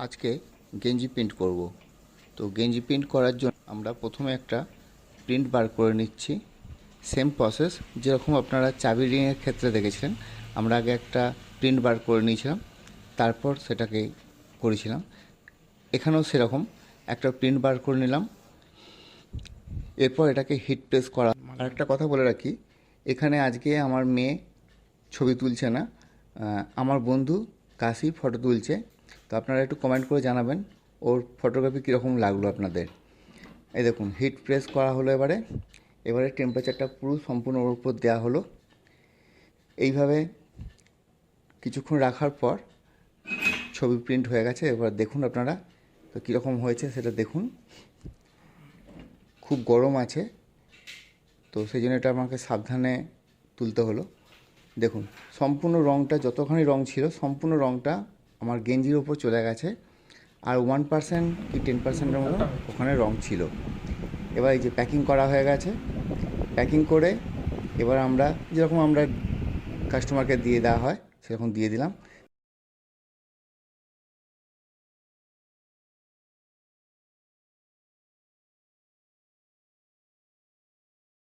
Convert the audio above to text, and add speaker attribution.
Speaker 1: আজকে গেঞ্জি প্রিন্ট করব। তো গেঞ্জি প্রিন্ট করার জন্য আমরা প্রথমে একটা প্রিন্ট বার করে নিচ্ছি। সেম প্রসেস যেরকম আপনারা চাবি রিংয়ের ক্ষেত্রে দেখেছিলেন, আমরা আগে একটা প্রিন্ট বার করে নিয়েছিলাম, তারপর সেটাকে করেছিলাম। এখানেও সেরকম একটা প্রিন্ট বার করে নিলাম, এরপর এটাকে হিট প্রেস করা। আর একটা কথা বলে রাখি, এখানে আজকে আমার মেয়ে ছবি তুলছে না, আমার বন্ধু কাশি ফটো তুলছে। তো আপনারা একটু কমেন্ট করে জানাবেন ওর ফটোগ্রাফি কীরকম লাগলো আপনাদের। এই দেখুন, হিট প্রেস করা হলো। এবারে টেম্পারেচারটা পুরো সম্পূর্ণ ওর উপর দেওয়া হলো। এইভাবে কিছুক্ষণ রাখার পর ছবি প্রিন্ট হয়ে গেছে। এবার দেখুন আপনারা তো কীরকম হয়েছে সেটা দেখুন। খুব গরম আছে, তো সেই জন্য এটা আমাকে সাবধানে তুলতে হলো। দেখুন, সম্পূর্ণ রঙটা, যতখানি রঙ ছিল সম্পূর্ণ রঙটা আমার গেঞ্জির ওপর চলে গেছে, আর 1% কি 10%-এর মতো ওখানে রঙ ছিল। এবার এই যে প্যাকিং করা হয়ে গেছে, প্যাকিং করে এবার আমরা যেরকম আমরা কাস্টমারকে দিয়ে দেওয়া হয় সেরকম দিয়ে দিলাম।